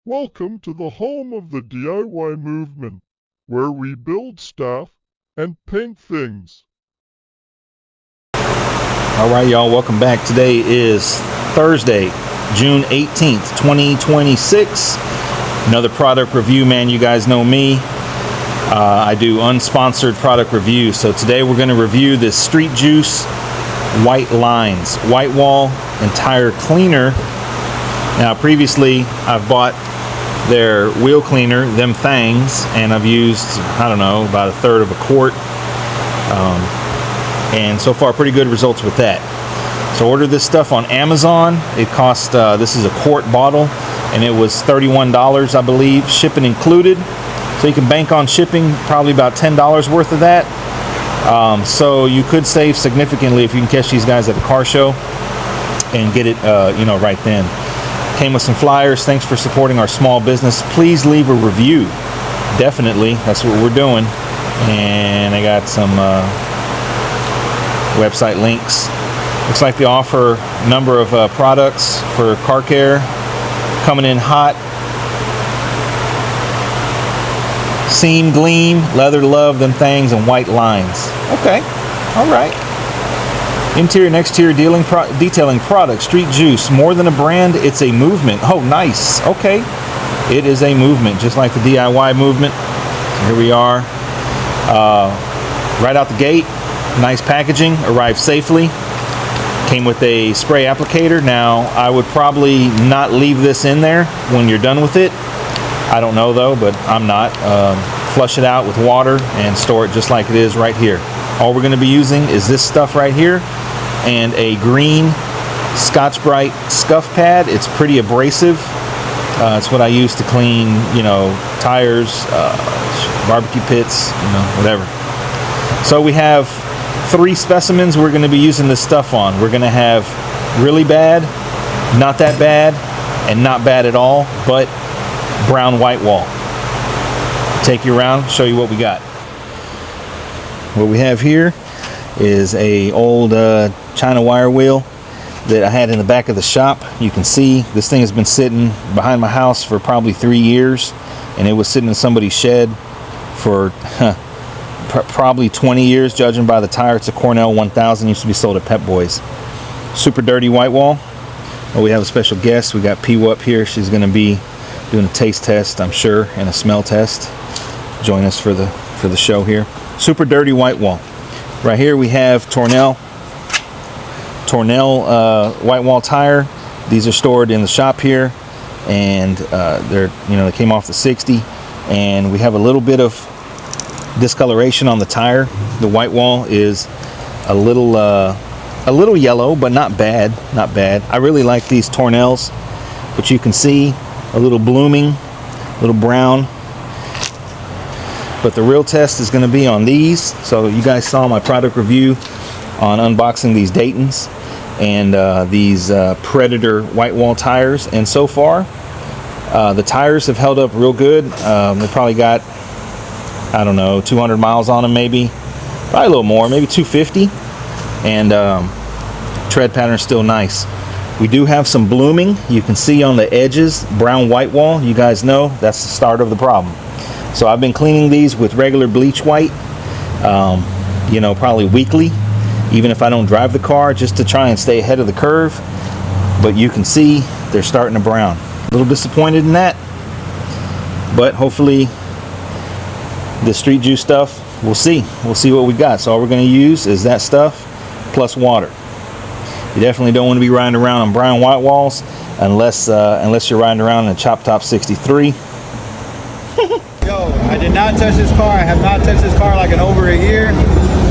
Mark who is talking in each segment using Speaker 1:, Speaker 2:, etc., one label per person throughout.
Speaker 1: Welcome to the home of the DIY movement, where we build stuff and paint things.
Speaker 2: All right, y'all, welcome back. Today is Thursday, June 18th, 2026. Another product review, man. You guys know me. I do unsponsored product reviews. So today we're going to review this Street Juice White Lines White Wall and Tire Cleaner. Now, previously, I've bought their wheel cleaner, them things, and I've used, I don't know, about a third of a quart. And so far, pretty good results with that. So ordered this stuff on Amazon. It cost, this is a quart bottle, and it was $31, I believe, shipping included. So you can bank on shipping, probably about $10 worth of that. So you could save significantly if you can catch these guys at a car show and get it, right then. Came with some flyers. Thanks for supporting our small business. Please leave a review. Definitely, that's what we're doing. And I got some website links. Looks like they offer a number of products for car care. Coming in hot. Seam, gleam, leather, love, them things, and white lines. Okay, all right. Interior and exterior detailing products. Street Juice, more than a brand, it's a movement. Oh, nice. Okay, it is a movement, just like the DIY movement. So here we are. Right out the gate, nice packaging. Arrived safely. Came with a spray applicator. Now, I would probably not leave this in there when you're done with it. I don't know though, but I'm not. Flush it out with water and store it just like it is right here. All we're going to be using is this stuff right here and a green Scotch-Brite scuff pad. It's pretty abrasive. It's what I use to clean, tires, barbecue pits, whatever. So we have 3 specimens we're going to be using this stuff on. We're going to have really bad, not that bad, and not bad at all, but brown white wall. Take you around, show you what we got. What we have here is a old China wire wheel that I had in the back of the shop. You can see this thing has been sitting behind my house for probably 3 years, and it was sitting in somebody's shed for probably 20 years, judging by the tire. It's a Cornell 1000, used to be sold at Pep Boys. Super dirty white wall. Oh, we have a special guest. We got P up here. She's going to be doing a taste test, I'm sure, and a smell test. Join us for the show here. Super dirty white wall. Right here we have Tornell white wall tire. These are stored in the shop here, and they came off the 60, and we have a little bit of discoloration on the tire. The white wall is a little yellow, but not bad. I really like these Tornells, but you can see a little blooming, a little brown. But the real test is going to be on these. So you guys saw my product review on unboxing these Daytons and these Predator white wall tires. And so far, the tires have held up real good. They probably got, I don't know, 200 miles on them maybe. Probably a little more, maybe 250. And tread pattern is still nice. We do have some blooming. You can see on the edges, brown white wall. You guys know that's the start of the problem. So I've been cleaning these with regular bleach white, probably weekly, even if I don't drive the car, just to try and stay ahead of the curve. But you can see they're starting to brown. A little disappointed in that, but hopefully the Street Juice stuff, we'll see. We'll see what we got. So all we're going to use is that stuff plus water. You definitely don't want to be riding around on brown white walls unless you're riding around in a Chop Top 63.
Speaker 3: Yo, I did not touch this car. I have not touched this car like in over a year.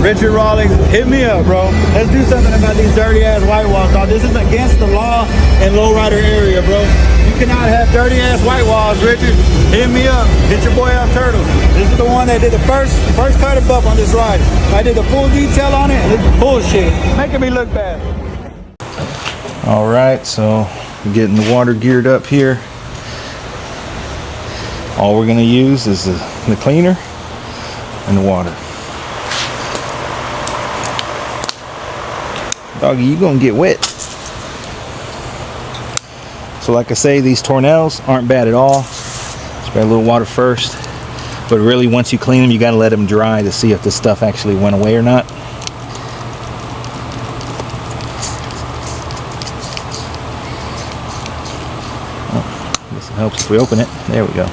Speaker 3: Richard Rawlings, hit me up, bro. Let's do something about these dirty ass white walls, dog. This is against the law in lowrider area, bro. You cannot have dirty ass white walls, Richard. Hit me up. Hit your boy up, Turtle. This is the one that did the first cut of buff on this ride. I did the full detail on it, and it's bullshit. Making me look bad.
Speaker 2: All right, so we're getting the water geared up here. All we're going to use is the cleaner and the water. Doggy, you going to get wet. So like I say, these tornels aren't bad at all. Spray a little water first, but really once you clean them, you got to let them dry to see if this stuff actually went away or not. Oh, I guess it helps if we open it. There we go.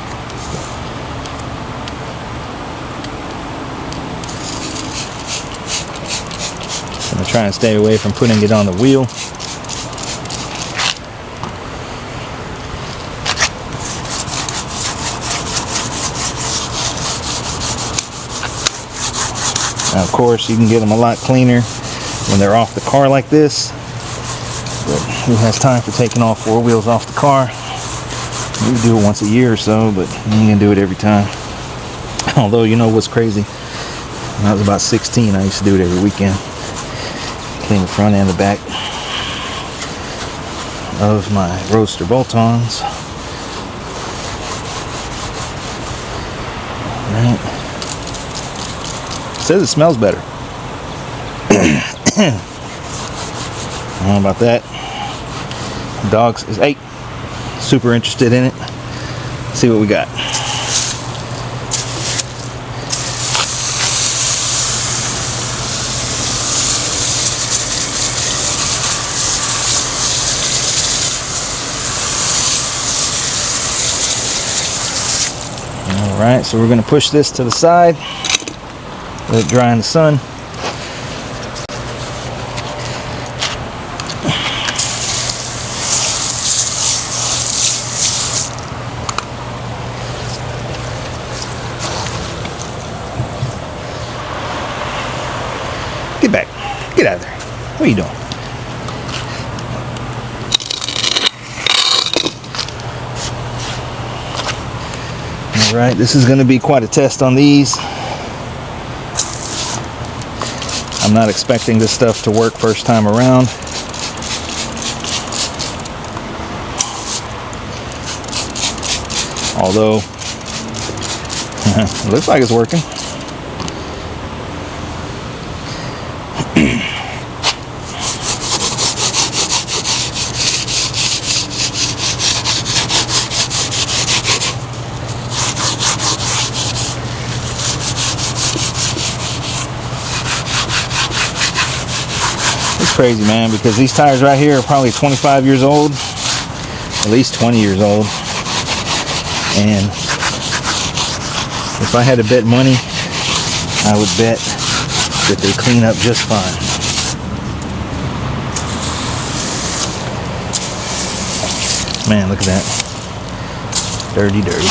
Speaker 2: I'm gonna try and stay away from putting it on the wheel. Now, of course, you can get them a lot cleaner when they're off the car like this. But who has time for taking all four wheels off the car? We do it once a year or so, but you ain't gonna do it every time. Although, you know what's crazy? When I was about 16, I used to do it every weekend. Clean the front and the back of my Roadster bolt-ons. Right. Says it smells better. I don't know about that. Dogs is 8. Super interested in it. Let's see what we got. Alright, so we're going to push this to the side. Let it dry in the sun. Get back. Get out of there. What are you doing? Alright, this is going to be quite a test on these. I'm not expecting this stuff to work first time around. Although, it looks like it's working. Crazy, man, because these tires right here are probably 25 years old, at least 20 years old, and if I had to bet money, I would bet that they clean up just fine. Man, look at that. Dirty, dirty.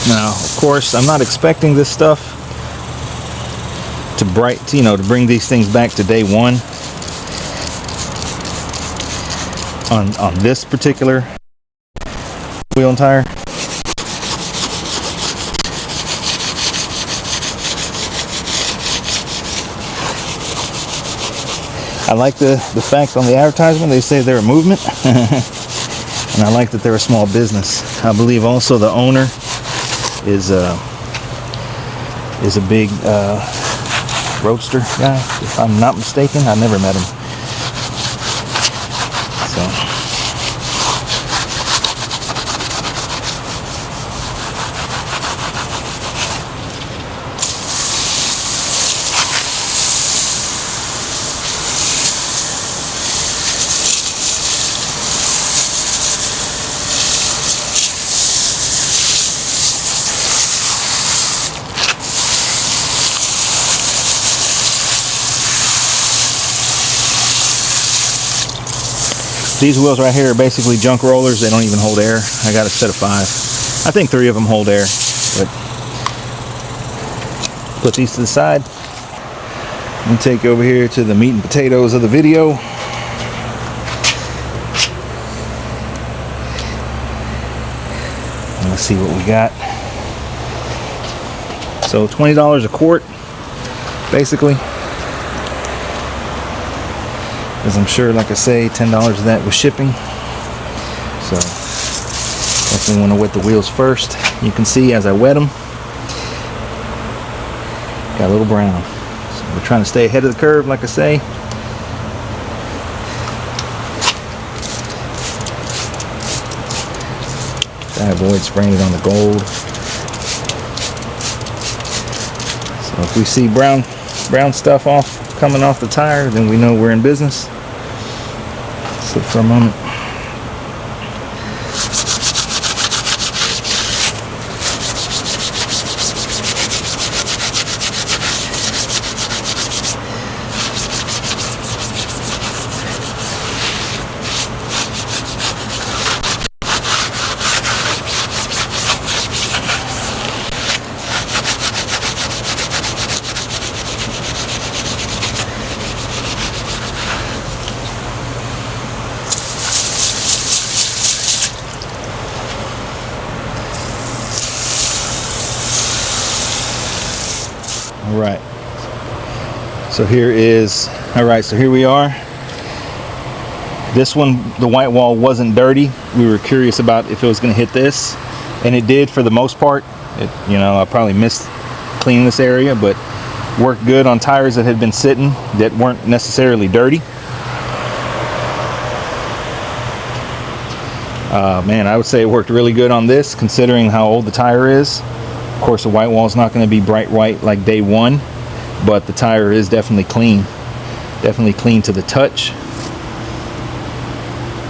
Speaker 2: Now, of course, I'm not expecting this stuff to to bring these things back to day one on this particular wheel and tire. I like the fact on the advertisement they say they're a movement, and I like that they're a small business. I believe also the owner is a big Roadster guy, if I'm not mistaken. I never met him. So these wheels right here are basically junk rollers. They don't even hold air. I got a set of 5. I think 3 of them hold air. But put these to the side. I'm gonna take you over here to the meat and potatoes of the video. And let's see what we got. So $20 a quart, basically. Because I'm sure, like I say, $10 of that was shipping. So let's definitely want to wet the wheels first. You can see as I wet them, got a little brown. So we're trying to stay ahead of the curve, like I say. I avoid spraying it on the gold. So if we see brown stuff coming off the tire, then we know we're in business. Sit for a moment. Alright, so here we are. This one, the white wall wasn't dirty. We were curious about if it was going to hit this, and it did for the most part. I probably missed cleaning this area, but worked good on tires that had been sitting that weren't necessarily dirty. Man, I would say it worked really good on this, considering how old the tire is. Of course, the white wall is not going to be bright white like day one, but the tire is definitely clean. Definitely clean to the touch.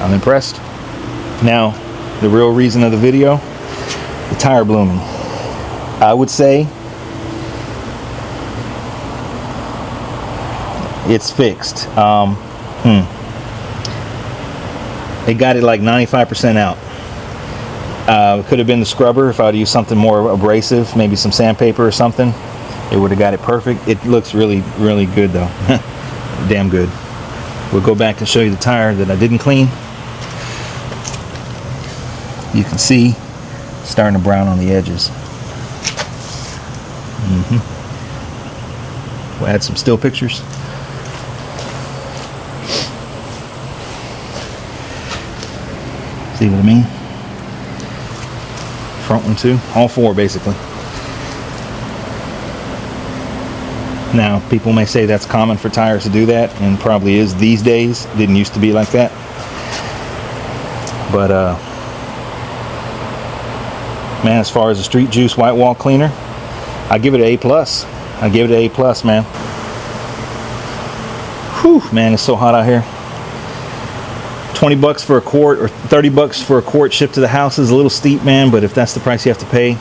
Speaker 2: I'm impressed. Now, the real reason of the video, the tire blooming. I would say it's fixed. It got it like 95% out. Could have been the scrubber. If I would use something more abrasive, maybe some sandpaper or something, it would have got it perfect. It looks really, really good though. Damn good. We'll go back and show you the tire that I didn't clean. You can see it's starting to brown on the edges. We'll add some still pictures. See what I mean? Front one too, all four basically. Now people may say that's common for tires to do that, and probably is these days. Didn't used to be like that, but man, as far as the Street Juice white wall cleaner, I give it an A+. I give it an A+, man. Whew, man, it's so hot out here. 20 bucks for a quart or 30 bucks for a quart shipped to the house is a little steep, man, but if that's the price you have to pay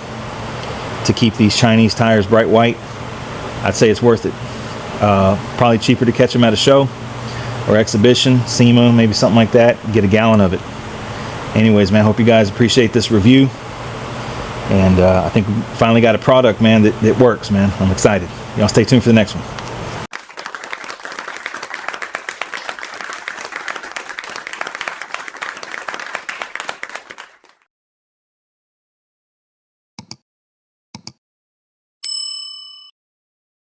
Speaker 2: to keep these Chinese tires bright white, I'd say it's worth it. Probably cheaper to catch them at a show or exhibition, SEMA, maybe something like that. Get a gallon of it. Anyways, man, hope you guys appreciate this review, and I think we finally got a product, man, that works, man. I'm excited. Y'all stay tuned for the next one.